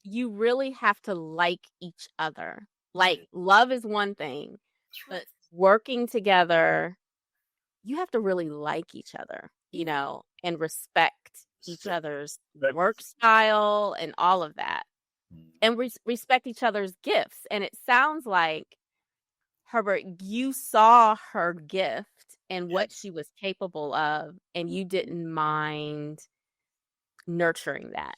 you really have to like each other. Like, love is one thing, but working together, you have to really like each other, and respect each other's work style and all of that, and respect each other's gifts. And it sounds like, Herbert, you saw her gift and what she was capable of, and you didn't mind nurturing that.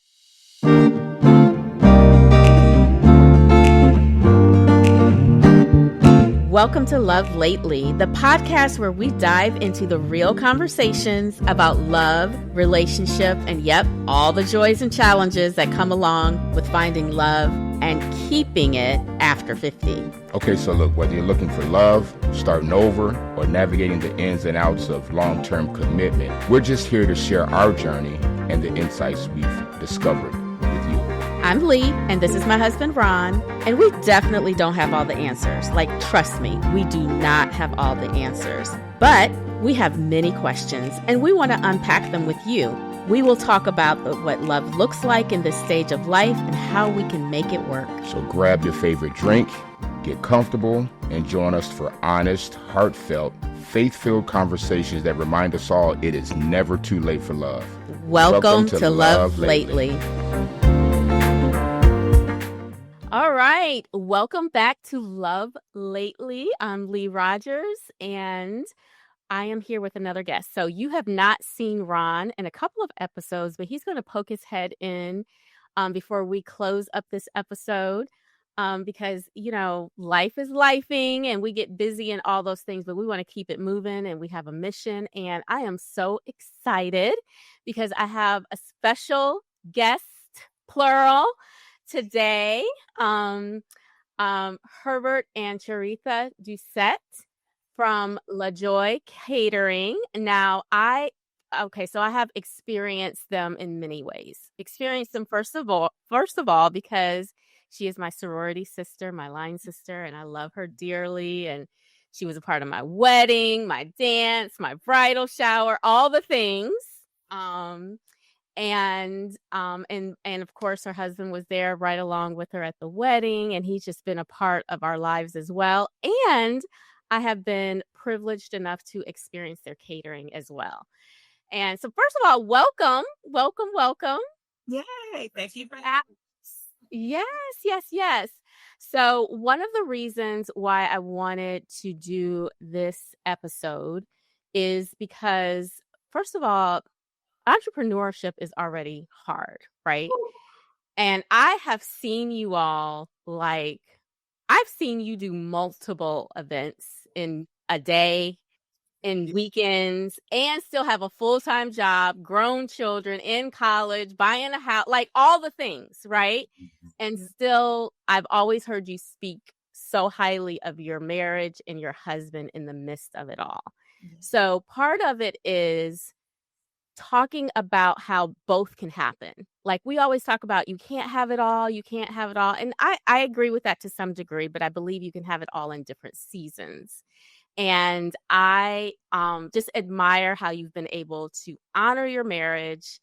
Welcome to Love Lately, the podcast where we dive into the real conversations about love, relationship, and all the joys and challenges that come along with finding love and keeping it after 50. Okay, so look, whether you're looking for love, starting over, or navigating the ins and outs of long-term commitment, we're just here to share our journey and the insights we've discovered with you. I'm Lee, and this is my husband, Ron, and we definitely don't have all the answers. Like, trust me, we do not have all the answers. But we have many questions, and we want to unpack them with you. We will talk about what love looks like in this stage of life and how we can make it work. So grab your favorite drink, get comfortable, and join us for honest, heartfelt, faith-filled conversations that remind us all it is never too late for love. Welcome to Love Lately. All right. Welcome back to Love Lately. I'm Lee Rogers, and I am here with another guest. So you have not seen Ron in a couple of episodes, but he's going to poke his head in before we close up this episode because, life is lifing and we get busy and all those things, but we want to keep it moving and we have a mission. And I am so excited because I have a special guest, plural, today, Herbert and Cheritha Doucet from Joie Catering. Now, I have experienced them in many ways. Experienced them first of all, because she is my sorority sister, my line sister, and I love her dearly. And she was a part of my wedding, my dance, my bridal shower, all the things. And of course, her husband was there right along with her at the wedding, and he's just been a part of our lives as well. And I have been privileged enough to experience their catering as well. And so, first of all, welcome. Yay! Thank you for having us. Yes. So, one of the reasons why I wanted to do this episode is because, first of all, entrepreneurship is already hard, right? And I have seen you all, I've seen you do multiple events in a day, in weekends, and still have a full-time job, grown children, in college, buying a house, like all the things, right? And still, I've always heard you speak so highly of your marriage and your husband in the midst of it all. So part of it is talking about how both can happen. Like we always talk about, you can't have it all. And I agree with that to some degree, but I believe you can have it all in different seasons. And I just admire how you've been able to honor your marriage,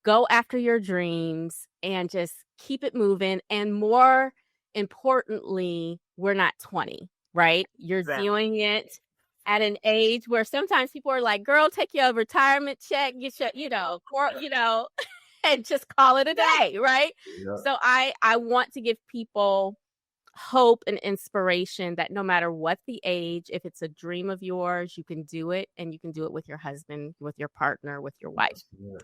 go after your dreams, and just keep it moving. And more importantly, we're not 20, right? You're doing it at an age where sometimes people are like, girl, take your retirement check, get your, and just call it a day, right? Yeah. So I want to give people hope and inspiration that no matter what the age, if it's a dream of yours, you can do it, and you can do it with your husband, with your partner, with your wife. Yeah.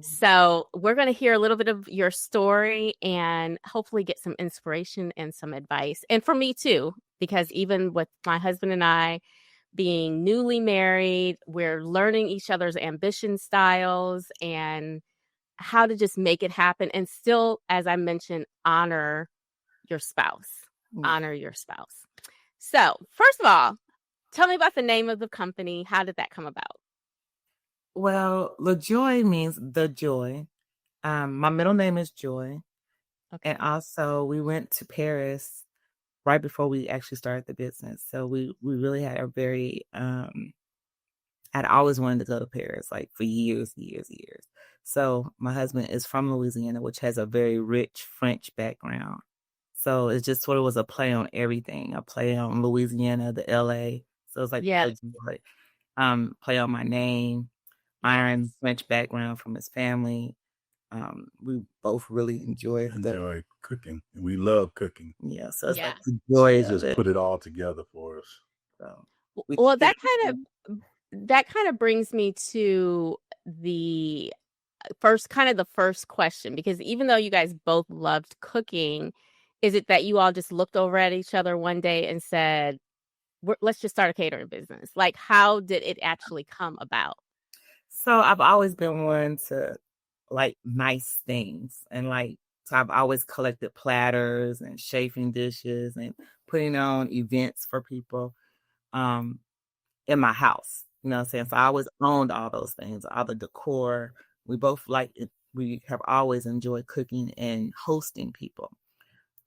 So we're going to hear a little bit of your story and hopefully get some inspiration and some advice. And for me too, because even with my husband and I being newly married, we're learning each other's ambition styles and how to just make it happen. And still, as I mentioned, honor your spouse. So first of all, tell me about the name of the company. How did that come about? Well, LaJoie means the joy. My middle name is Joy. Okay. And also we went to Paris right before we actually started the business. So we really had a very, I'd always wanted to go to Paris, like for years. So my husband is from Louisiana, which has a very rich French background. So it just sort of was a play on everything. A play on Louisiana, the LA. So it's like Yeah. play on my name, Iron French background from his family. We both really enjoy cooking. We love cooking. Yeah, so it's Yeah. like the joy of Just it. put it all together for us. So Well, that kind of brings me to the first question, because even though you guys both loved cooking, is it that you all just looked over at each other one day and said, let's just start a catering business? Like, how did it actually come about? So I've always been one to like nice things, and so I've always collected platters and chafing dishes and putting on events for people in my house. You know what I'm saying? So I always owned all those things, all the decor. We both like it. We have always enjoyed cooking and hosting people.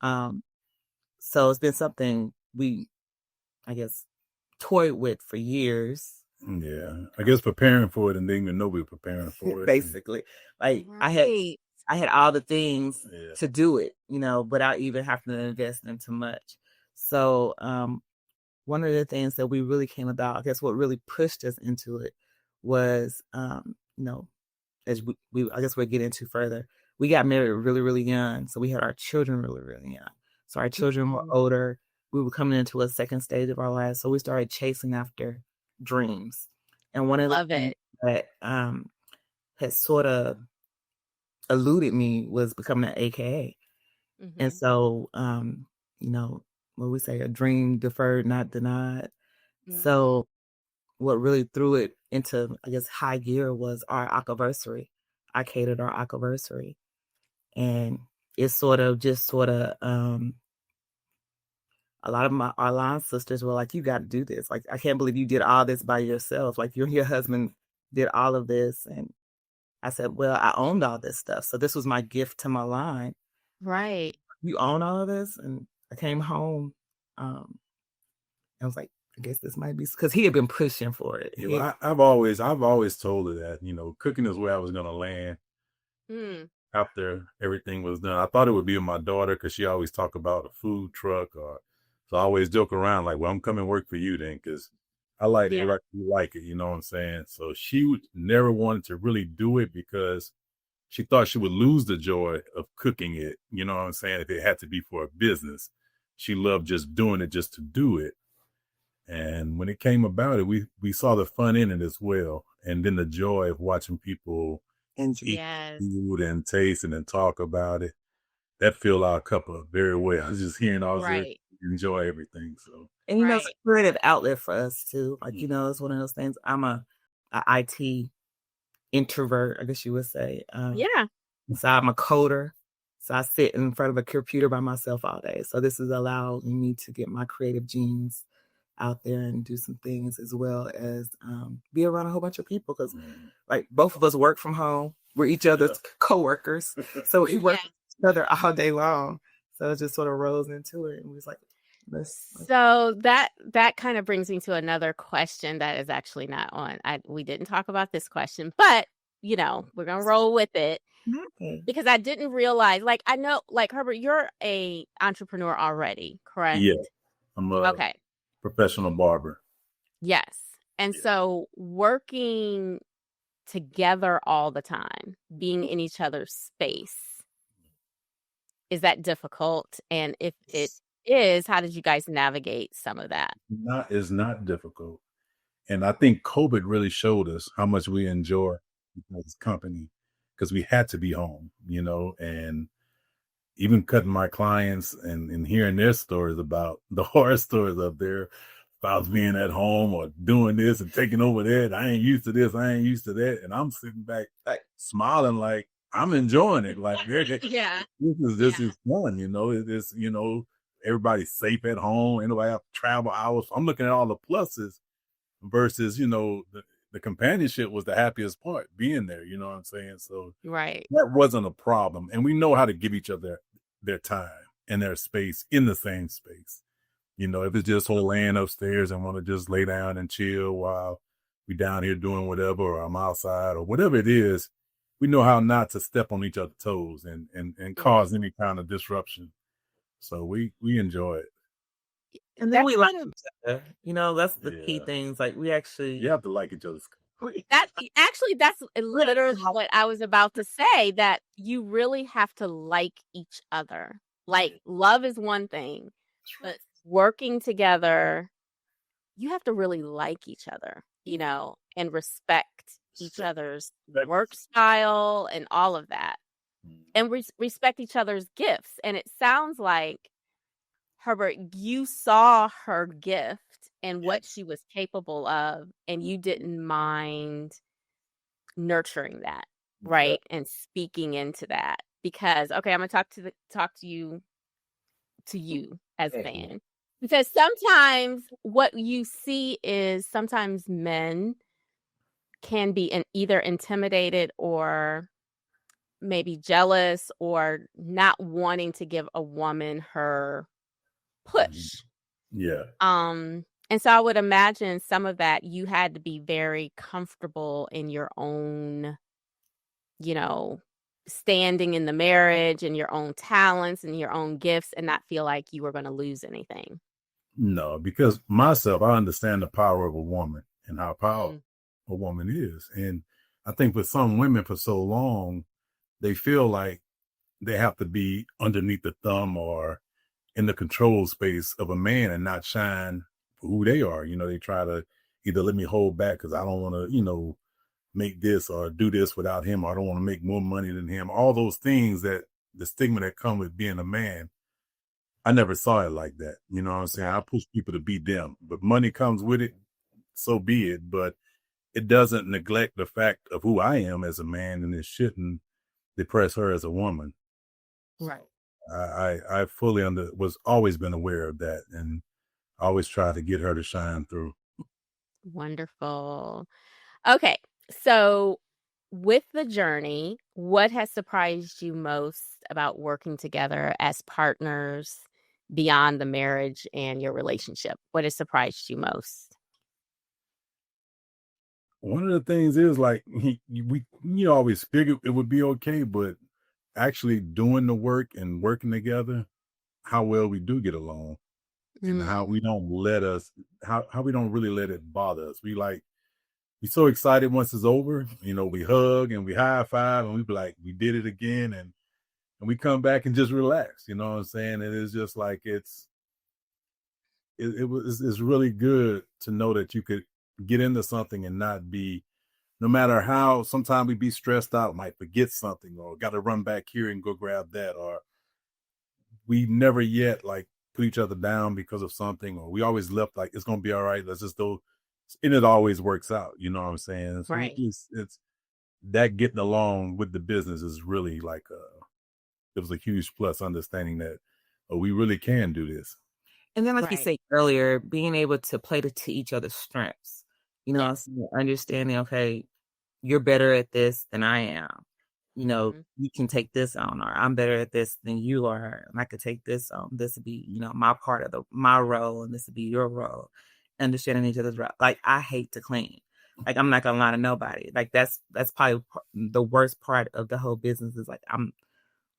So it's been something we, I guess, toyed with for years. Yeah, I guess preparing for it and didn't even know we were preparing for it. Basically, like right. I had all the things to do it, without even having to invest into much. So one of the things that we really came about, I guess what really pushed us into it was, as I guess we'll get into further, we got married really, really young. So we had our children really, really young. So our children were older. We were coming into a second stage of our lives. So we started chasing after dreams. And one of the things that had sort of eluded me was becoming an AKA. Mm-hmm. And so, what we say, a dream deferred, not denied. Mm-hmm. So what really threw it into, I guess, high gear was our anniversary. I catered our anniversary. And it's a lot of our line sisters were like, you got to do this. Like, I can't believe you did all this by yourself. Like, you and your husband did all of this. And I said, well, I owned all this stuff. So this was my gift to my line. Right. You own all of this? And I came home. I was like, I guess this might be, because he had been pushing for it. Yeah, I've always told her that, cooking is where I was going to land. After everything was done. I thought it would be with my daughter because she always talk about a food truck, so I always joke around like, well, I'm coming to work for you then, because I like it, like you like it, you know what I'm saying? So she never wanted to really do it because she thought she would lose the joy of cooking it, you know what I'm saying, if it had to be for a business. She loved just doing it just to do it. And when it came about it, we saw the fun in it as well. And then the joy of watching people eat food and taste and talk about it. That filled our cup up very well. I was just hearing all this, enjoy everything. So, and it's a creative outlet for us too. Like, it's one of those things. I'm a IT introvert, I guess you would say. So I'm a coder. So I sit in front of a computer by myself all day. So this has allowed me to get my creative genes out there and do some things, as well as be around a whole bunch of people, because like both of us work from home. We're each other's co-workers. So we work with each other all day long. So it just sort of rose into it. And we was like, so that kind of brings me to another question that is actually not on. We didn't talk about this question, but we're going to roll with it. Because I didn't realize, like, I know, like, Herbert, you're a entrepreneur already, correct? Yeah. I'm a professional barber. Yes. And so working together all the time, being in each other's space, is that difficult? And if it is, how did you guys navigate some of that? It's not difficult. And I think COVID really showed us how much we enjoy this company, because we had to be home, and even cutting my clients and hearing their stories about the horror stories of their spouse being at home or doing this and taking over that. I ain't used to this. I ain't used to that. And I'm sitting back like smiling, like I'm enjoying it. Like, this is fun, it's, everybody's safe at home. Anybody have travel hours. I'm looking at all the pluses versus, the companionship was the happiest part, being there, you know what I'm saying? So that wasn't a problem. And we know how to give each other their time and their space in the same space. If it's just laying upstairs and want to just lay down and chill while we down here doing whatever, or I'm outside or whatever it is, we know how not to step on each other's toes and cause any kind of disruption. So we enjoy it. And then we like each other. That's the key things. Like we actually, you have to like each other's. That's literally what I was about to say, that you really have to like each other. Like, love is one thing, but working together, you have to really like each other, and respect each other's work style and all of that, and respect each other's gifts. And it sounds like, Herbert, you saw her gift and what she was capable of, and you didn't mind nurturing that, right? And speaking into that, because I'm gonna talk to you as a fan, because sometimes what you see is sometimes men can be either intimidated or maybe jealous or not wanting to give a woman her push. Yeah. And so I would imagine some of that you had to be very comfortable in your own, standing in the marriage and your own talents and your own gifts, and not feel like you were going to lose anything. No, because myself, I understand the power of a woman and how powerful a woman is. And I think with some women for so long, they feel like they have to be underneath the thumb or in the control space of a man and not shine for who they are. They try to either let me hold back because I don't want to, make this or do this without him, or I don't want to make more money than him. All those things, that the stigma that come with being a man, I never saw it like that. You know what I'm saying? I push people to be them, but money comes with it. So be it. But it doesn't neglect the fact of who I am as a man, and it shouldn't depress her as a woman. Right. I fully was always been aware of that, and I always try to get her to shine through. Wonderful. Okay. So with the journey, what has surprised you most about working together as partners beyond the marriage and your relationship? What has surprised you most? One of the things is, like, we always figured it would be okay, but actually doing the work and working together, how well we do get along, and how we don't how we don't really let it bother us. We're so excited once it's over, we hug and we high five and we be like, we did it again. And we come back and just relax, you know what I'm saying? And it's just like, it's really good to know that you could get into something and not be, no matter how, sometimes we be stressed out, might forget something or got to run back here and go grab that, or we never yet like put each other down because of something, or we always left like, it's going to be all right. Let's just go. And it always works out. You know what I'm saying? So right. It's that getting along with the business is really like, it was a huge plus, understanding that we really can do this. And then, like you said earlier, being able to play to each other's strengths, understanding, okay, you're better at this than I am. You can take this on, or I'm better at this than you are. And I could take this on. This would be, my part of my role, and this would be your role. Understanding each other's role. Like, I hate to clean. Like, I'm not gonna lie to nobody. Like, that's probably the worst part of the whole business, is like,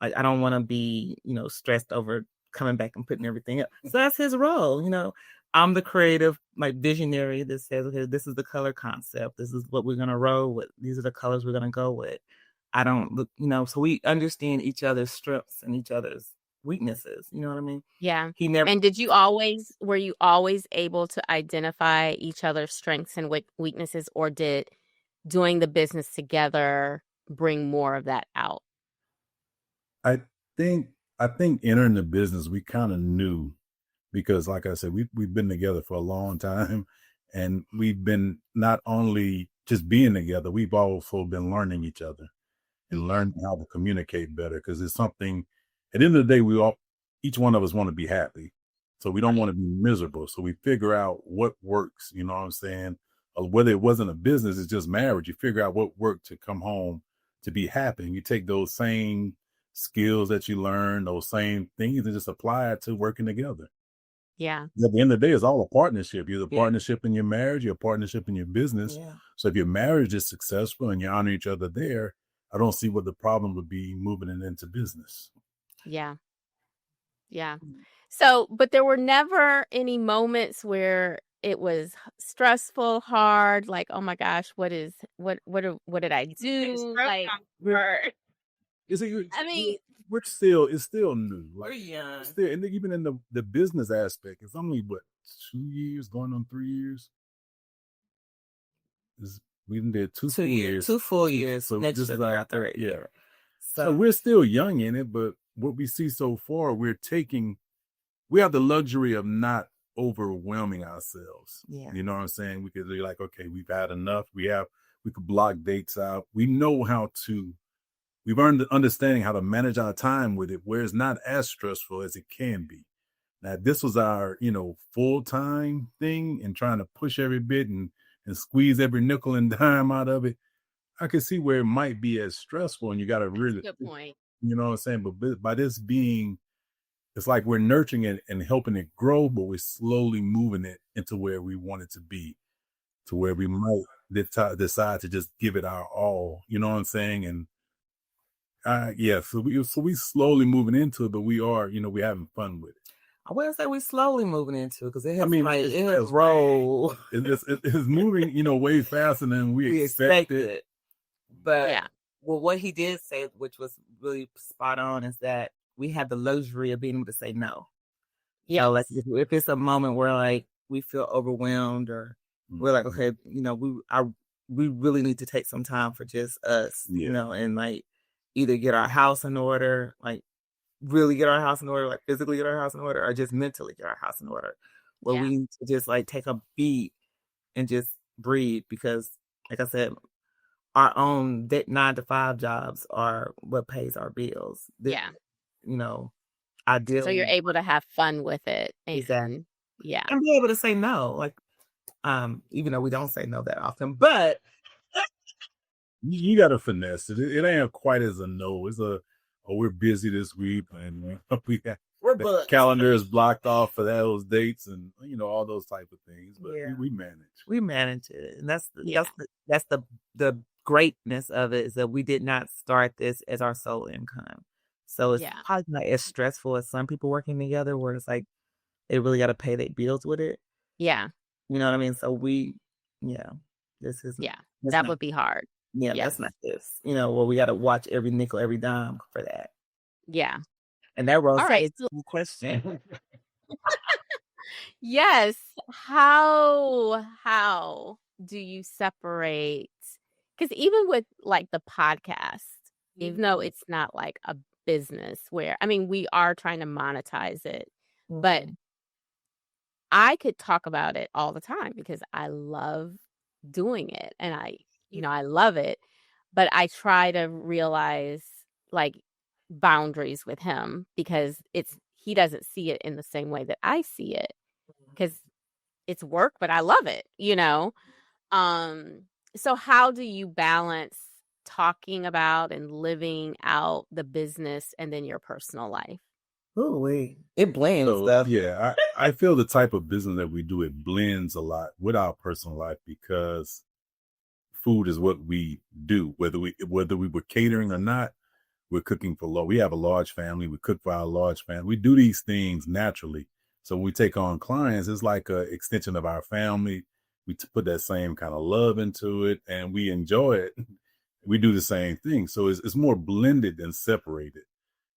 I don't want to be, stressed over coming back and putting everything up. So that's his role. I'm the creative, like, visionary that says, okay, this is the color concept. This is what we're going to roll with. These are the colors we're going to go with. I don't look, so we understand each other's strengths and each other's weaknesses. You know what I mean? Yeah. And were you always able to identify each other's strengths and weaknesses, or did doing the business together bring more of that out? I think entering the business, we kind of knew, because like I said, we've been together for a long time, and we've been not only just being together, we've also been learning each other and learning how to communicate better. Because it's something, at the end of the day, each one of us want to be happy. So we don't want to be miserable. So we figure out what works, you know what I'm saying? Or whether it wasn't a business, it's just marriage. You figure out what worked to come home to be happy. And you take those same skills that you learn, those same things, and just apply it to working together. Yeah. At the end of the day, it's all a partnership. You're a partnership in your marriage, you're a partnership in your business. Yeah. So if your marriage is successful and you honor each other there, I don't see what the problem would be moving it into business. Yeah. Yeah. So, but there were never any moments where it was stressful, hard, like, oh my gosh, what did I do? Like, I mean, it's still new. Like, still, and even in the business aspect, it's only 2 years, going on 3 years. We did 2 full years. 2 full years. So Next this is year, our third year. So we're still young in it, but what we see so far, we have the luxury of not overwhelming ourselves. Yeah. You know what I'm saying? We could be like, okay, we've had enough. We could block dates out. We know we've earned the understanding how to manage our time with it, where it's not as stressful as it can be. Now, this was our, full-time thing, and trying to push every bit and squeeze every nickel and dime out of it. I can see where it might be as stressful, and you got to really, good point. you know what I'm saying? But by this being, it's like we're nurturing it and helping it grow, but we're slowly moving it into where we want it to be, to where we might decide to just give it our all. You know what I'm saying? And so we slowly moving into it, but we are, we're having fun with it. I wouldn't say we're slowly moving into it, because it has roll. It's moving, way faster than we expected. But what he did say, which was really spot on, is that we have the luxury of being able to say no. Yeah. So, like, if it's a moment where, like, we feel overwhelmed, or we're like, okay, we really need to take some time for just us, and, like, either get our house in order, like, really get our house in order, like physically get our house in order, or just mentally get our house in order. Well, we need to just, like, take a beat and just breathe, because, like I said, our own 9-to-5 jobs are what pays our bills. Ideally. So you're able to have fun with it. Exactly. Yeah. And be able to say no, like, even though we don't say no that often, but you got to finesse it. It ain't quite as a no. It's we're busy this week, and the calendar is blocked off for those dates, and all those type of things. But we manage. We manage it, and that's the greatness of it, is that we did not start this as our sole income. So it's probably not as stressful as some people working together, where it's like they really got to pay their bills with it. Yeah, you know what I mean. So this is that would be hard. Yeah, that's not this. Where we got to watch every nickel, every dime for that. Yeah. And that was a cool question. Yes. How do you separate? Because even with, like, the podcast, even though it's not like a business where, I mean, we are trying to monetize it, but I could talk about it all the time because I love doing it, and I love it, but I try to realize, like, boundaries with him, because he doesn't see it in the same way that I see it, because it's work, but I love it, So how do you balance talking about and living out the business and then your personal life? It blends stuff. Yeah, I feel the type of business that we do, it blends a lot with our personal life, because food is what we do, whether we were catering or not. We're cooking we have a large family. We cook for our large family. We do these things naturally. So when we take on clients, it's like an extension of our family. We put that same kind of love into it, and we enjoy it. We do the same thing. So it's more blended than separated.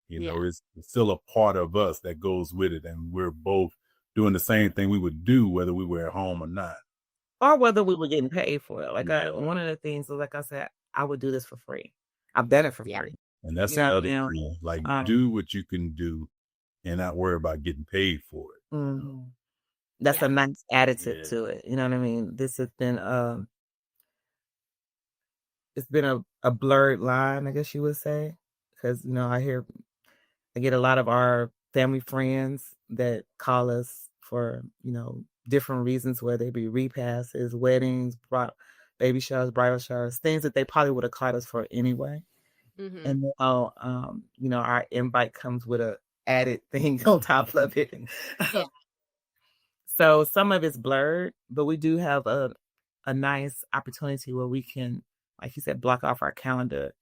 It's still a part of us that goes with it. And we're both doing the same thing we would do whether we were at home or not. Or whether we were getting paid for it. Like, one of the things, like I said, I would do this for free. I've done it for free. And that's the other thing. Like, do what you can do and not worry about getting paid for it. Mm-hmm. That's a nice attitude to it. You know what I mean? This has been it's been a blurred line, I guess you would say. Because, I get a lot of our family friends that call us for, different reasons, whether it be repasses, weddings, baby showers, bridal showers, things that they probably would have called us for anyway. Mm-hmm. And our invite comes with a added thing on top of it. So some of it's blurred, but we do have a nice opportunity where we can, like you said, block off our calendar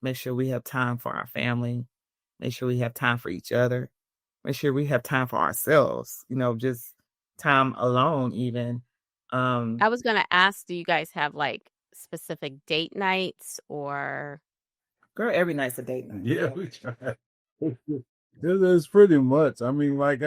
make sure we have time for our family, make sure we have time for each other, make sure we have time for ourselves, just time alone even. I was going to ask, do you guys have like specific date nights or? Girl, every night's a date night. Yeah, we try. It's pretty much. I mean, like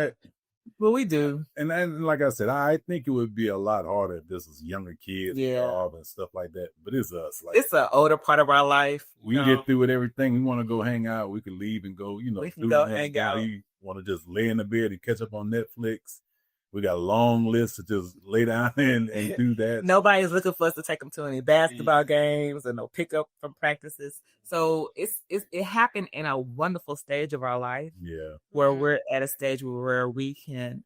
well, we do. And like I said, I think it would be a lot harder if this was younger kids involved and stuff like that. But it's us. Like, it's an older part of our life. We get through with everything. We want to go hang out. We can leave and go, we can go hang out. You want to just lay in the bed and catch up on Netflix. We got a long list to just lay down and do that. Nobody's looking for us to take them to any basketball games or no pickup from practices. So it happened in a wonderful stage of our life. Yeah. Where we're at a stage where we can,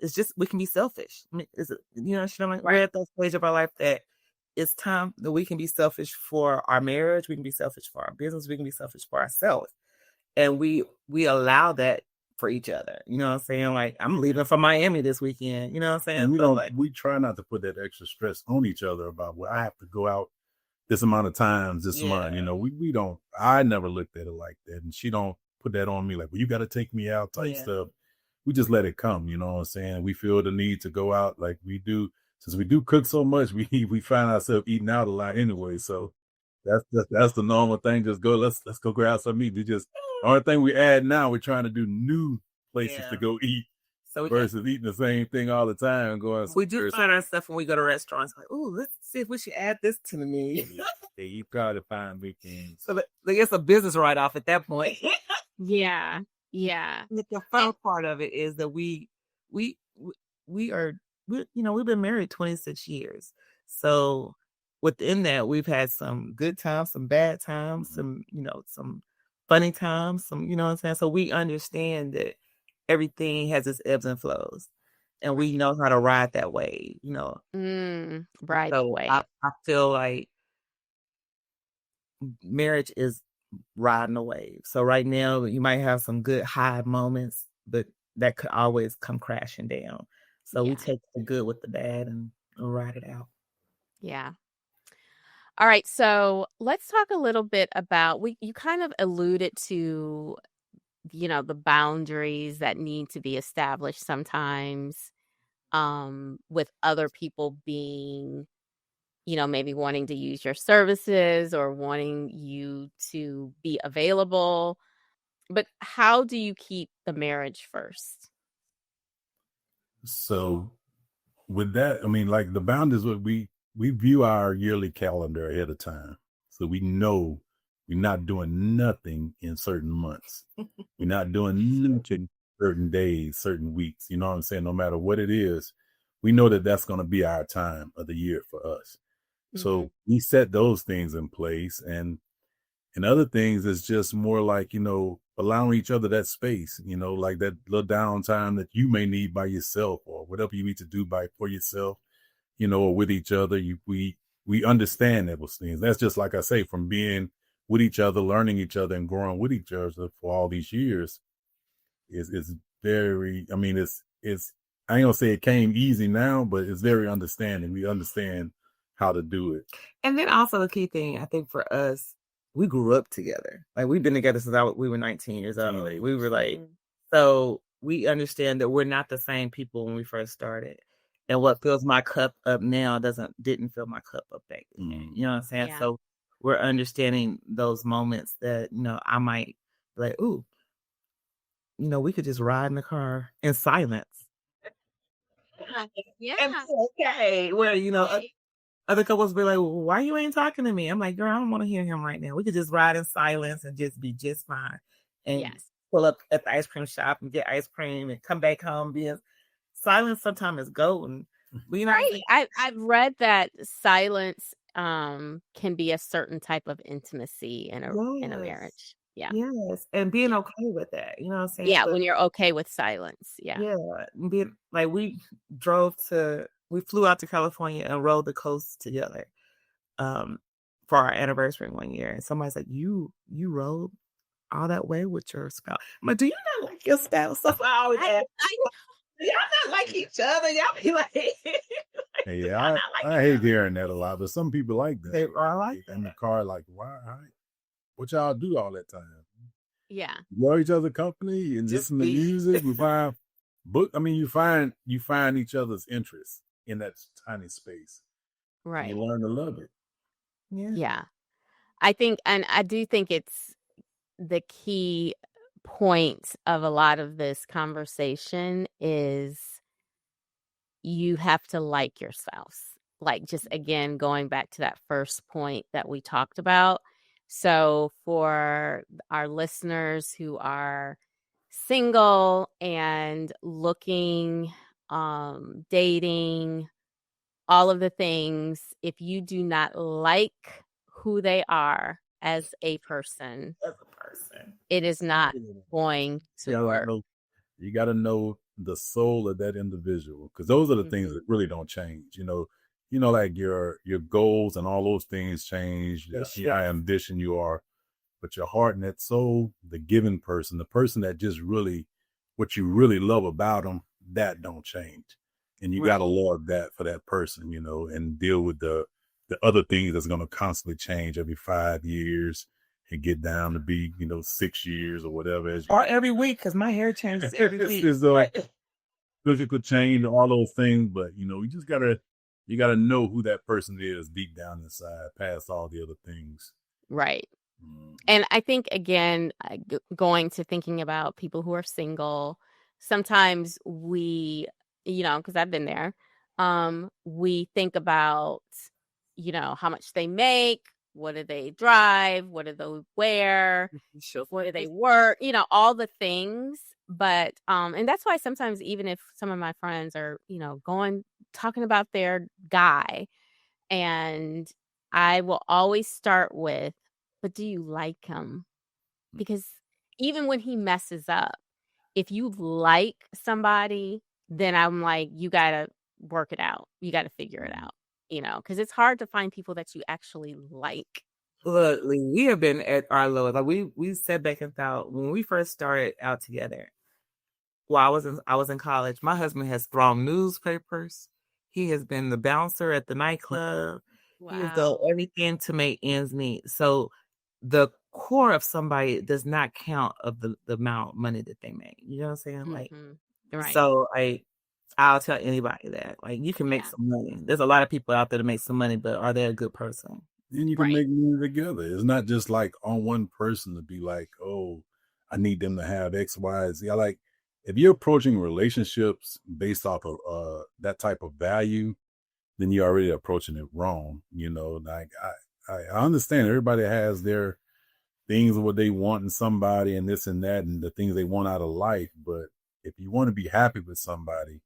it's just, we can be selfish. I mean, we're at that stage of our life that it's time that we can be selfish for our marriage. We can be selfish for our business. We can be selfish for ourselves. And we allow that for each other. You know what I'm saying? Like, I'm leaving for Miami this weekend. You know what I'm saying? And we try not to put that extra stress on each other about, well, I have to go out this amount of times this month. We don't, I never looked at it like that. And she don't put that on me like, well, you got to take me out type stuff. We just let it come. You know what I'm saying? We feel the need to go out like we do. Since we do cook so much, we find ourselves eating out a lot anyway. So that's the normal thing. Just go, let's go grab some meat. The only thing we add now, we're trying to do new places to go eat, versus eating the same thing all the time and going. We do find our stuff when we go to restaurants. Like, oh, let's see if we should add this to the menu. Yeah, you gotta find weekends. So it's a business write-off at that point. Yeah. The fun part of it is that we've been married 26 years. So within that, we've had some good times, some bad times, some funny times, some, you know what I'm saying? So we understand that everything has its ebbs and flows, and we know how to ride that wave, Ride the wave. I feel like marriage is riding a wave. So right now you might have some good high moments, but that could always come crashing down. So we take the good with the bad and ride it out. Yeah. All right. So let's talk a little bit about, you kind of alluded to, the boundaries that need to be established sometimes, with other people being, maybe wanting to use your services or wanting you to be available. But how do you keep the marriage first? So with that, I mean, like the boundaries, we view our yearly calendar ahead of time. So we know we're not doing nothing in certain months. We're not doing nothing certain days, certain weeks. You know what I'm saying? No matter what it is, we know that that's going to be our time of the year for us. Mm-hmm. So we set those things in place. And other things is just more like, allowing each other that space, like that little downtime that you may need by yourself or whatever you need to do for yourself, or with each other. We understand those things. That's just like I say, from being with each other, learning each other and growing with each other for all these years is very, I mean, it's, I ain't gonna say it came easy now, but it's very understanding. We understand how to do it. And then also the key thing, I think for us, we grew up together. Like we've been together since we were 19 years old. Like, we were like, so we understand that we're not the same people when we first started. And what fills my cup up now didn't fill my cup up back then. Mm-hmm. You know what I'm saying? Yeah. So we're understanding those moments that, I might be like, ooh, we could just ride in the car in silence. Yeah. And okay. Well, other couples be like, well, why you ain't talking to me? I'm like, girl, I don't want to hear him right now. We could just ride in silence and just be just fine. And pull up at the ice cream shop and get ice cream and come back home. Silence sometimes is golden. Right. I've read that silence can be a certain type of intimacy in a marriage. Yeah. Yes. And being okay with that. You know what I'm saying? Yeah, when you're okay with silence. Yeah. Yeah. Being like we flew out to California and rode the coast together for our anniversary one year. And somebody's like, you rode all that way with your spouse. I'm like, do you not like your spouse? So I always ask, y'all not like each other. Y'all be like, I hate hearing that a lot, but some people like that. They are like in the car, like, why? what y'all do all that time? Yeah. Love each other's company and listen to music. We find book. I mean, you find each other's interests in that tiny space. Right. And you learn to love it. Yeah. I think, and I do think it's the key point of a lot of this conversation is you have to like your spouse. Like, just again, going back to that first point that we talked about. So for our listeners who are single and looking, dating, all of the things, if you do not like who they are as a person, it is not going to work. You got to know the soul of that individual, because those are the things that really don't change. Like your goals and all those things change. How ambition you are, but your heart and that soul, the giving person, the person that just really, what you really love about them, that don't change. And you got to love that for that person, and deal with the other things that's going to constantly change every 5 years and get down to be, 6 years or whatever. Or every week, because my hair changes every week. Physical change, all those things, but you just gotta know who that person is deep down inside, past all the other things. Right. And I think, again, going to thinking about people who are single, sometimes we, because I've been there, we think about, how much they make, what do they drive, what do they wear, where do they work, all the things. But, and that's why sometimes, even if some of my friends are, talking about their guy, and I will always start with, but do you like him? Because even when he messes up, if you like somebody, then I'm like, you got to work it out. You got to figure it out, because it's hard to find people that you actually like. Look, we have been at our lowest. Like we sat back and thought, when we first started out together, while I was in college, my husband has thrown newspapers. He has been the bouncer at the nightclub. Wow. He has done everything to make ends meet. So the core of somebody does not count of the amount of money that they make. You know what I'm saying? Like, right. So I'll tell anybody that, like, you can make some money. There's a lot of people out there to make some money, but are they a good person? And you can make money together. It's not just like on one person to be like, oh, I need them to have X, Y, Z. If you're approaching relationships based off of that type of value, then you're already approaching it wrong. Like I understand everybody has their things of what they want in somebody and this and that and the things they want out of life. But if you want to be happy with somebody,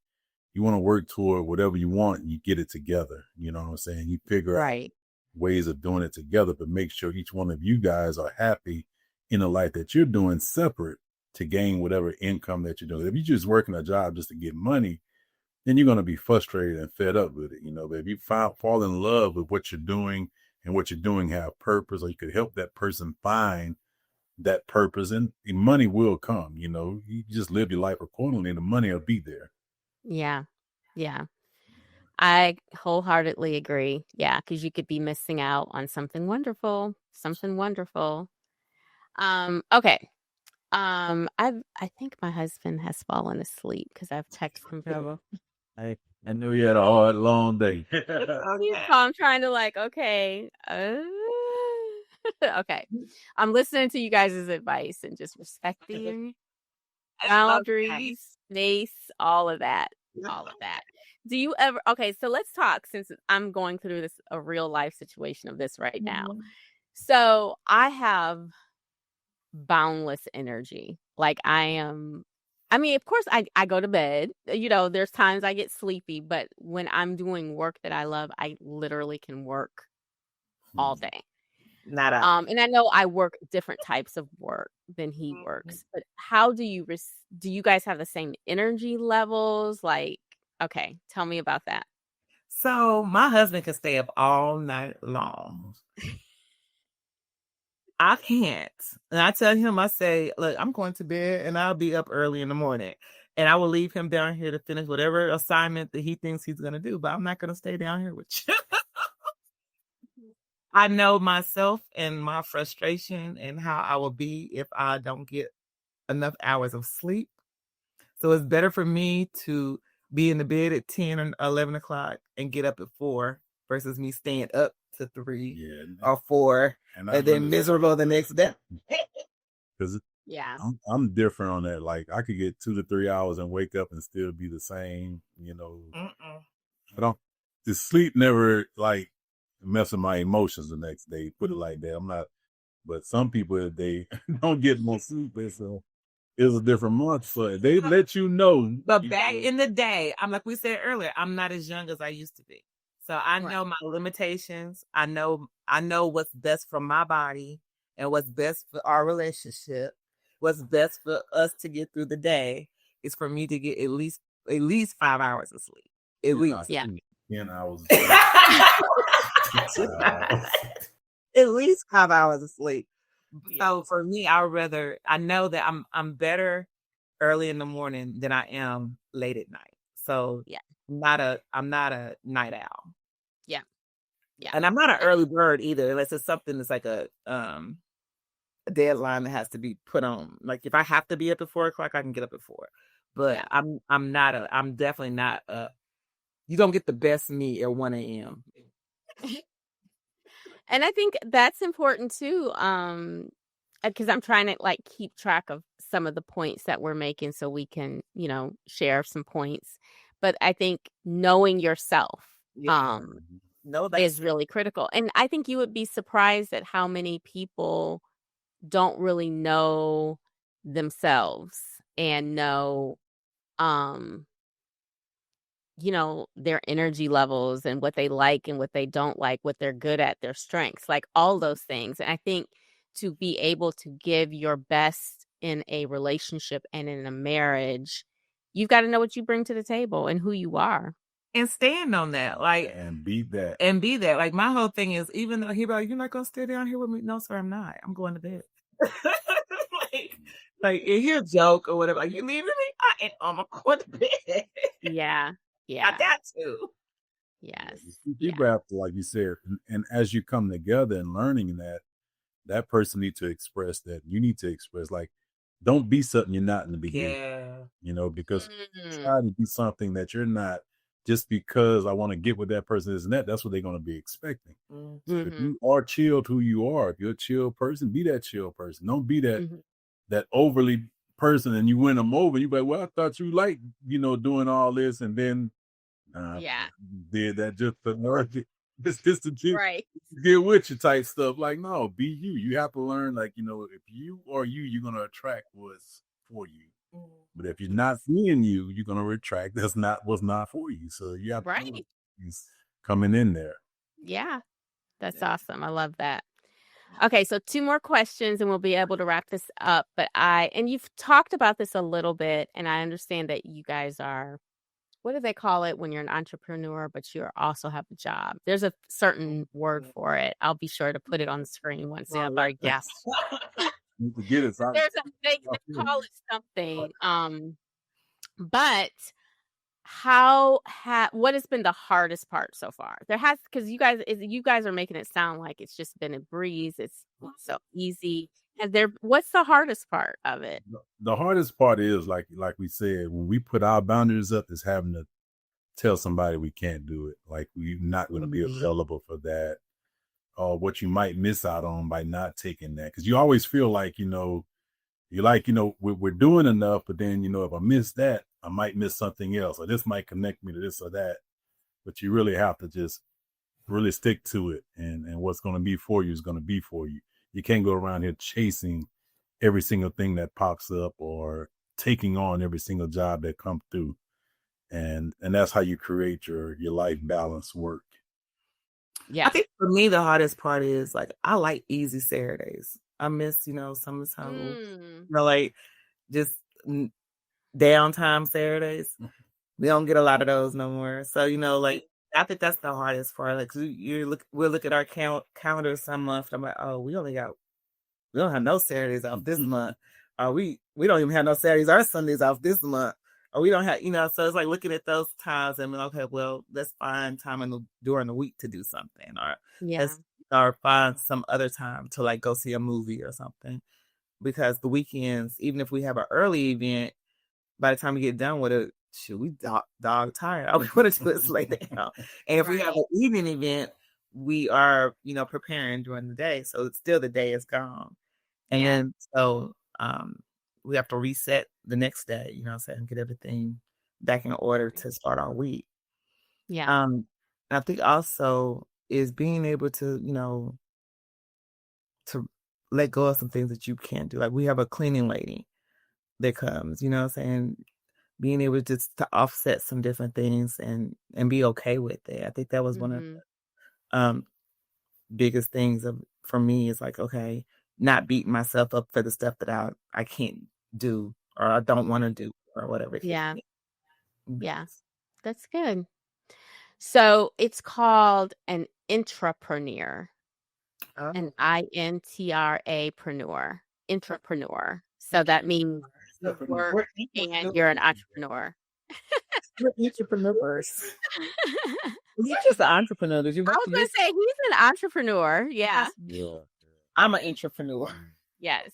you want to work toward whatever you want, and you get it together. You know what I'm saying? You figure out ways of doing it together, but make sure each one of you guys are happy in the life that you're doing separate to gain whatever income that you're doing. If you're just working a job just to get money, then you're going to be frustrated and fed up with it. But if you fall in love with what you're doing and what you're doing have purpose, or you could help that person find that purpose, and money will come. You just live your life accordingly, and the money will be there. Yeah. I wholeheartedly agree. Yeah, because you could be missing out on something wonderful. Okay. I think my husband has fallen asleep because I've texted him. I knew you had a hard, long day. So I'm trying to okay. Okay. I'm listening to you guys' advice and just respecting boundaries, space, all of that. Do you ever, so let's talk, since I'm going through a real life situation of this right now. So I have boundless energy. Like of course I go to bed, there's times I get sleepy, but when I'm doing work that I love, I literally can work all day. And I know I work different types of work than he works, but how do you guys have the same energy levels? Okay, tell me about that. So my husband can stay up all night long. I can't. And I tell him, I say, look, I'm going to bed and I'll be up early in the morning. And I will leave him down here to finish whatever assignment that he thinks he's going to do. But I'm not going to stay down here with you. I know myself and my frustration and how I will be if I don't get enough hours of sleep. So it's better for me to be in the bed at 10 or 11 o'clock and get up at 4 versus me staying up to 3 or 4 and then miserable the next day. Because Yeah. I'm different on that. Like I could get 2 to 3 hours and wake up and still be the same, I don't, the sleep never like mess with my emotions the next day, put it like that. I'm not, but some people, they don't get more sleep, so it's a different month. So they let you know. But back in the day, I'm like we said earlier, I'm not as young as I used to be. So I know my limitations. I know what's best for my body and what's best for our relationship. What's best for us to get through the day is for me to get at least 5 hours of sleep. At least. 10 hours. At least 5 hours of sleep. So for me, I know that I'm better early in the morning than I am late at night. So I'm not a night owl. Yeah. And I'm not an early bird either, unless it's something that's like a deadline that has to be put on. Like if I have to be up at 4 o'clock, I can get up at 4. But I'm definitely not you don't get the best me at 1 a.m. And I think that's important too, because I'm trying to like keep track of some of the points that we're making so we can, share some points. But I think knowing yourself is really critical. And I think you would be surprised at how many people don't really know themselves and know their energy levels and what they like and what they don't like, what they're good at, their strengths, like all those things. And I think to be able to give your best in a relationship and in a marriage, you've got to know what you bring to the table and who you are. And stand on that. And be that. Like my whole thing is, even though he's like, you're not going to stay down here with me. No, sir, I'm not. I'm going to bed. like he'll joke or whatever. Like, you leaving me? I'm going to bed. Yeah. I got to. Yes. People have to, like you said, and as you come together and learning that person needs to express that. You need to express, like, don't be something you're not in the beginning. Because try to be something that you're not just because I want to get with that person is that's what they're going to be expecting. So if you are chilled who you are, if you're a chill person, be that chill person. Don't be that overly person and you win them over. You be like, well, I thought you liked, doing all this, and then did that just to just to get with you type stuff. Like, no, be you. You have to learn, like, if you are you're gonna attract what's for you. But if you're not seeing you, you're gonna attract what's not for you. So you have to know he's coming in there. Yeah, that's awesome. I love that. Okay, so 2 more questions and we'll be able to wrap this up. But and you've talked about this a little bit, and I understand that you guys are, what do they call it when you're an entrepreneur, but you also have a job? There's a certain word for it. I'll be sure to put it on the screen once the other guests. Get it. They call it something. But what has been the hardest part so far? Because you guys are making it sound like it's just been a breeze. It's so easy. What's the hardest part of it? The hardest part is like we said, when we put our boundaries up, is having to tell somebody we can't do it. Like, we're not going to be available for that, or what you might miss out on by not taking that. Because you always feel like, we're doing enough, but then, if I miss that, I might miss something else, or this might connect me to this or that. But you really have to just really stick to it. And what's going to be for you is going to be for you. You can't go around here chasing every single thing that pops up or taking on every single job that comes through. And that's how you create your life balance work. Yeah. I think for me, the hardest part is, like, I like easy Saturdays. I miss, summertime, like just downtime Saturdays. We don't get a lot of those no more. So, like, I think that's the hardest part. Like, we'll look at our calendar some month. I'm like, oh, we don't have no Saturdays off this month. We don't even have no Saturdays or Sundays off this month. Or we don't have, so it's like looking at those times and being, okay, well, let's find time during the week to do something. Or let's or find some other time to like go see a movie or something. Because the weekends, even if we have an early event, by the time we get done with it, shoot, we dog tired. All we want to do is lay down. And if we have an evening event, we are, preparing during the day. So it's still the day is gone. And so we have to reset the next day, and get everything back in order to start our week. Yeah. And I think also is being able to, to let go of some things that you can't do. Like we have a cleaning lady that comes, being able just to offset some different things and be okay with it. I think that was one of the biggest things for me is like, okay, not beating myself up for the stuff that I can't do or I don't want to do or whatever. Yeah. Yeah. That's good. So it's called an intrapreneur. An intrapreneur. Intrapreneur. So that means you work and you're an entrepreneur. We're entrepreneurs. You're just an entrepreneur. I was going to say he's an entrepreneur. Yeah. I'm an entrepreneur. Yes.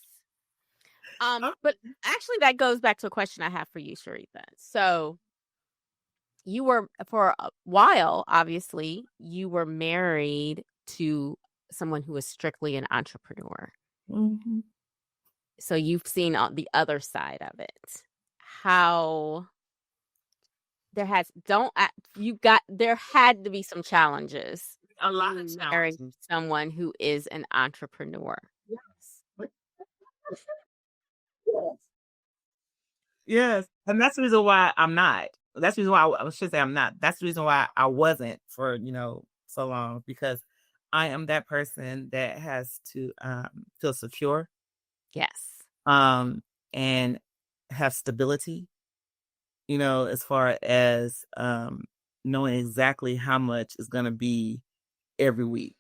But actually that goes back to a question I have for you, Cheritha. So you were, for a while, obviously, you were married to someone who was strictly an entrepreneur. Mm-hmm. So you've seen the other side of it. How there had to be some challenges. A lot of marrying challenges. someone who is an entrepreneur. Yes. And that's the reason why I'm not. That's the reason why I should say I'm not. That's the reason why I wasn't for, so long, because I am that person that has to feel secure. Yes. And have stability, as far as knowing exactly how much is going to be every week.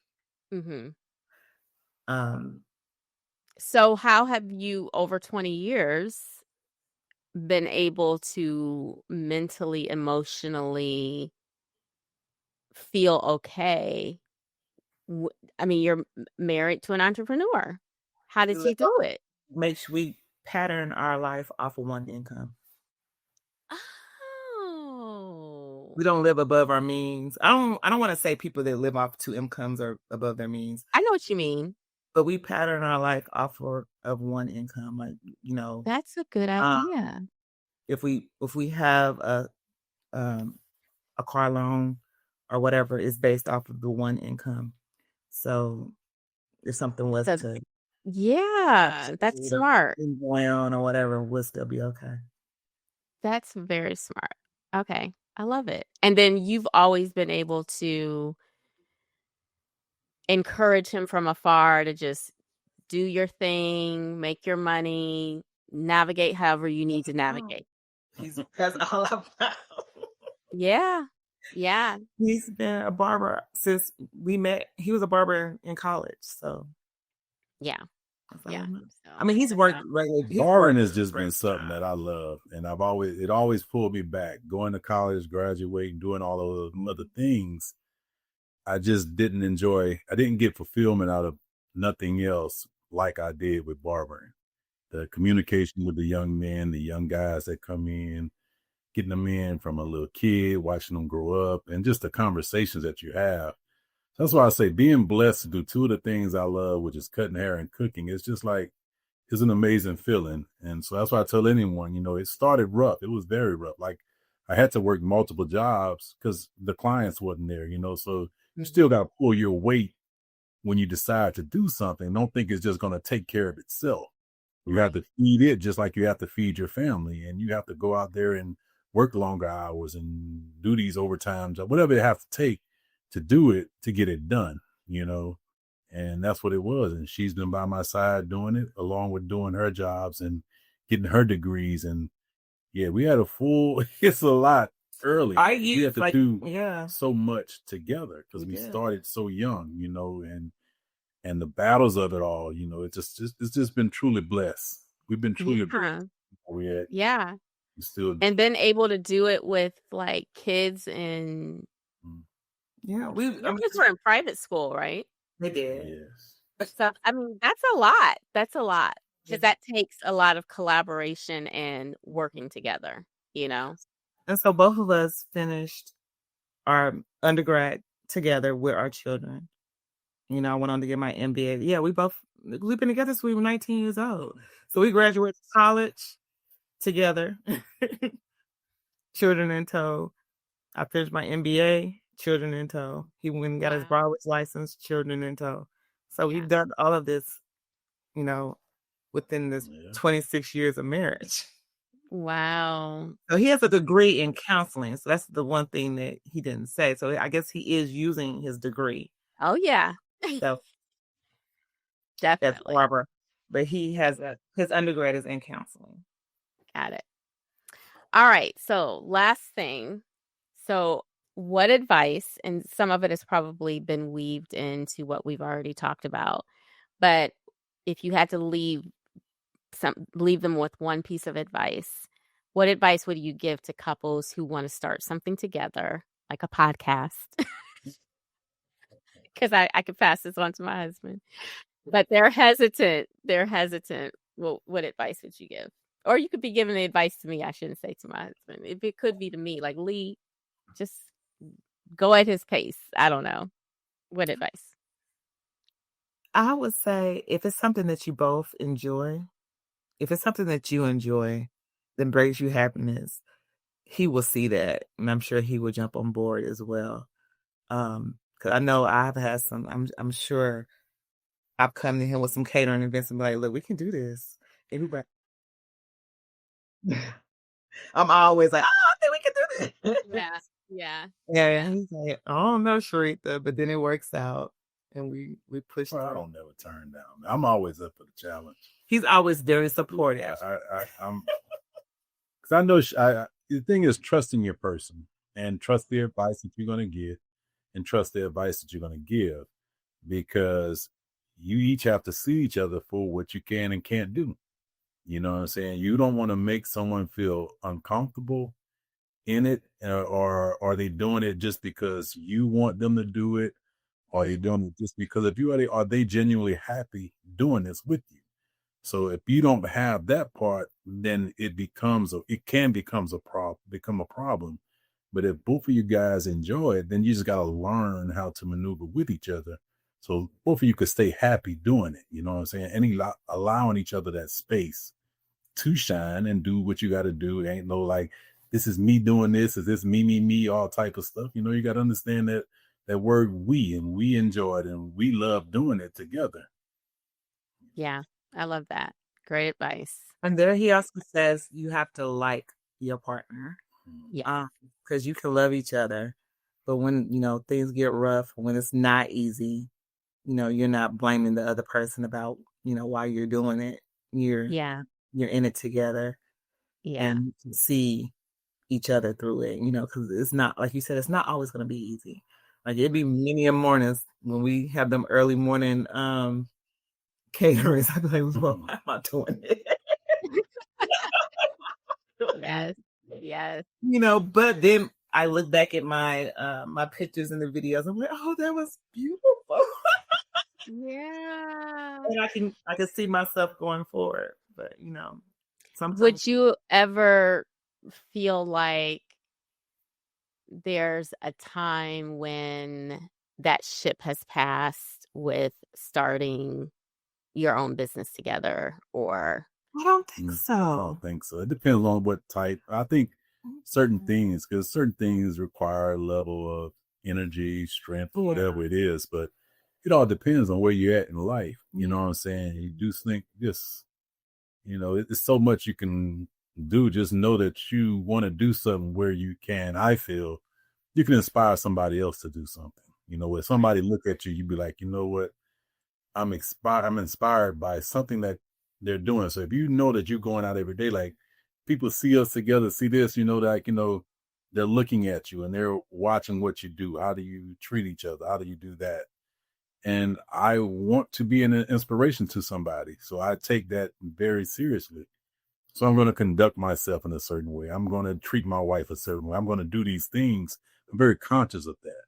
Mm-hmm. So how have you, over 20 years, been able to mentally, emotionally feel okay? I mean, you're married to an entrepreneur. How did you do it? We pattern our life off of one income. Oh. We don't live above our means. I don't want to say people that live off 2 incomes are above their means. I know what you mean. But we pattern our life off of one income. Like, That's a good idea. If we have a car loan or whatever, is based off of the one income. So if something was that's smart. Going on or whatever, we'll still be okay. That's very smart. Okay. I love it. And then you've always been able to encourage him from afar to just do your thing, make your money, navigate however you need to navigate. That's all about. Yeah. Yeah. He's been a barber since we met. He was a barber in college. So yeah. Yeah. I mean, he's worked regularly. Barbering has just been something that I love, and it always pulled me back. Going to college, graduating, doing all of those other things, I just didn't enjoy. I didn't get fulfillment out of nothing else like I did with barbering. The communication with the young men, the young guys that come in, getting them in from a little kid, watching them grow up, and just the conversations that you have. That's why I say being blessed to do 2 of the things I love, which is cutting hair and cooking. It's just like, it's an amazing feeling. And so that's why I tell anyone, it started rough. It was very rough. Like I had to work multiple jobs because the clients wasn't there, so you still got to pull your weight when you decide to do something. Don't think it's just going to take care of itself. You have to feed it just like you have to feed your family, and you have to go out there and work longer hours and do these overtimes or whatever it has to take to do it, to get it done, and that's what it was. And she's been by my side doing it along with doing her jobs and getting her degrees. And we had it's a lot early. We had to do so much together because we started so young, and the battles of it all, it's just been truly blessed. We've been truly blessed. And been able to do it with like kids and your kids were in private school, right? They did. Yes. So, I mean, that's a lot. That's a lot because that takes a lot of collaboration and working together, you know? And so both of us finished our undergrad together with our children. You know, I went on to get my MBA. Yeah, we've been together since we were 19 years old. So we graduated college together, children in tow. I finished my MBA, children in tow. He went and got his driver's license, children in tow. So we've done all of this, you know, within this 26 years of marriage. Wow. So he has a degree in counseling. So that's the one thing that he didn't say. So I guess he is using his degree. Oh, yeah. So Definitely. that's Barbara. But he has his undergrad is in counseling. Got it. All right. So last thing. So what advice, and some of it has probably been weaved into what we've already talked about, but if you had to leave them with one piece of advice, what advice would you give to couples who want to start something together, like a podcast? Because I could pass this on to my husband, but they're hesitant. Well, what advice would you give? Or you could be giving the advice to me. I shouldn't say to my husband. If it could be to me, like, Lee, just go at his pace. I don't know. What advice? I would say if it's something that you both enjoy, if it's something that you enjoy that brings you happiness, he will see that. And I'm sure he will jump on board as well. Because I know I've had some, I'm sure I've come to him with some catering events and be like, look, we can do this. Everybody. I'm always like, I think we can do this. Yeah. Yeah. He's like, I don't know, Cheritha, but then it works out. And we push Well, I don't never turn down. I'm always up for the challenge. He's always very supportive. I'm because I know the thing is trusting your person and trust the advice that you're going to give and trust the advice that you're going to give, because you each have to see each other for what you can and can't do. You know what I'm saying? You don't want to make someone feel uncomfortable in it, or are they doing it just because you want them to do it? Or are you doing it just because are they genuinely happy doing this with you? So if you don't have that part, then it can become a problem. But if both of you guys enjoy it, then you just got to learn how to maneuver with each other. So both of you could stay happy doing it. You know what I'm saying? And allowing each other that space to shine and do what you got to do. It ain't no like, this is me doing this. Is this me, all type of stuff. You know, you got to understand that word we enjoy it and we love doing it together. Yeah, I love that. Great advice. And there he also says you have to like your partner. Yeah. Because you can love each other. But when, things get rough, when it's not easy, you're not blaming the other person about, why you're doing it. You're in it together. Yeah. And you can see each other through it, because it's not, like you said, it's not always going to be easy. Like it'd be many mornings when we have them early morning caterers. I'd be like, well, why am I doing it? Yes. But then I look back at my my pictures and the videos. I'm like, oh, that was beautiful. Yeah. And I can see myself going forward. But sometimes. Would you ever feel like there's a time when that ship has passed with starting your own business together? Or I don't think so. I don't think so. It depends on what type. I think certain things require a level of energy, strength, whatever it is, but it all depends on where you're at in life. You know what I'm saying? You do think this, it's so much you can do. Just know that you want to do something where you can, I feel, you can inspire somebody else to do something. Where somebody look at you, you be like, you know what? I'm inspired by something that they're doing. So if you know that you're going out every day, like people see us together, see this, they're looking at you and they're watching what you do. How do you treat each other? How do you do that? And I want to be an inspiration to somebody. So I take that very seriously. So I'm going to conduct myself in a certain way. I'm going to treat my wife a certain way. I'm going to do these things. I'm very conscious of that.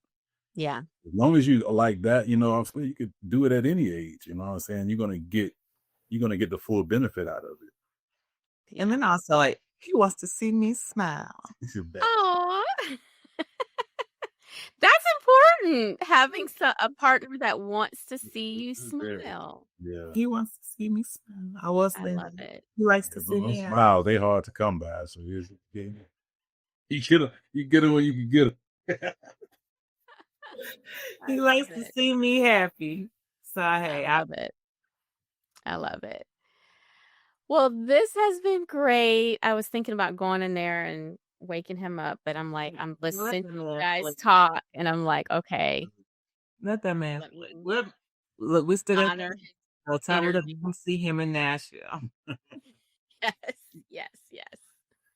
Yeah. As long as you like that, I feel you could do it at any age. You know what I'm saying? You're gonna get the full benefit out of it. And then also, like, he wants to see me smile. Aw. That's important. Having a partner that wants to see you smile. Yeah. He wants to see me smile. I love it. He likes to see me smile. They hard to come by. So you get it when you can get it. He likes to see me happy. So hey, I love it. I love it. Well, this has been great. I was thinking about going in there and waking him up, but I'm like, I'm listening to you guys talk, and I'm like, okay. Let that man. Look, we still honor. I'll tell her to see him in Nashville. Yes.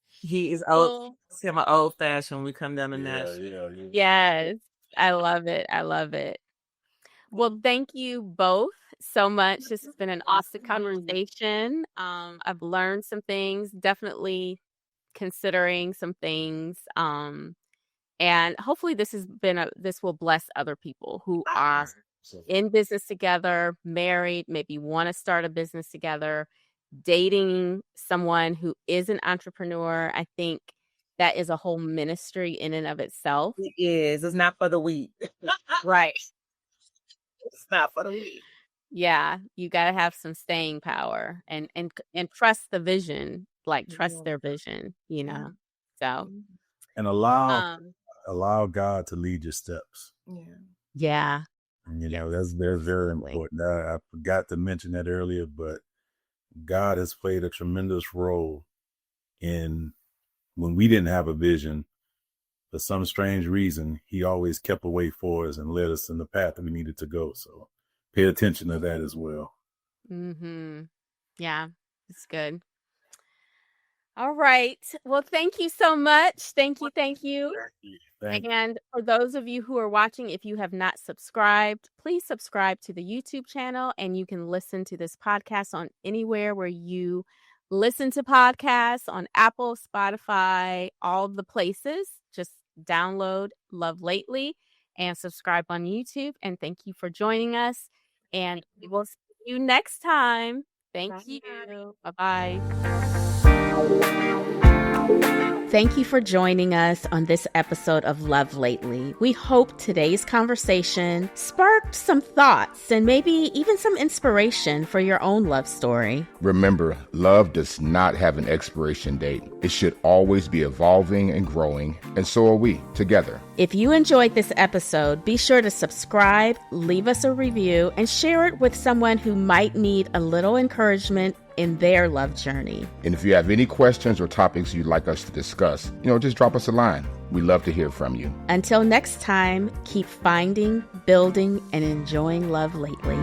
He is old. See him old fashioned when we come down to Nashville. Yeah. Yes. I love it. Well, thank you both so much. This has been an awesome conversation. I've learned some things, definitely considering some things. And hopefully this will bless other people who are in business together, married, maybe want to start a business together, dating someone who is an entrepreneur. I think that is a whole ministry in and of itself. It is. It's not for the weak. Right. It's not for the weak. Yeah. You got to have some staying power and trust the vision, like trust their vision, so. And allow God to lead your steps. Yeah. That's very important. I forgot to mention that earlier, but God has played a tremendous role in when we didn't have a vision. For some strange reason, he always kept a way for us and led us in the path that we needed to go. So pay attention to that as well. Mm-hmm. Yeah, it's good. All right. Well, thank you so much. Thank you. Thank you. And for those of you who are watching, if you have not subscribed, please subscribe to the YouTube channel, and you can listen to this podcast on anywhere where you listen to podcasts, on Apple, Spotify, all the places. Just download Love Lately and subscribe on YouTube. And thank you for joining us. And we will see you next time. Thank you. Bye-bye. Thank you for joining us on this episode of Love Lately. We hope today's conversation sparked some thoughts and maybe even some inspiration for your own love story. Remember, love does not have an expiration date. It should always be evolving and growing, and so are we together. If you enjoyed this episode, be sure to subscribe, leave us a review, and share it with someone who might need a little encouragement in their love journey. And if you have any questions or topics you'd like us to discuss, just drop us a line. We'd love to hear from you. Until next time, keep finding, building, and enjoying love lately.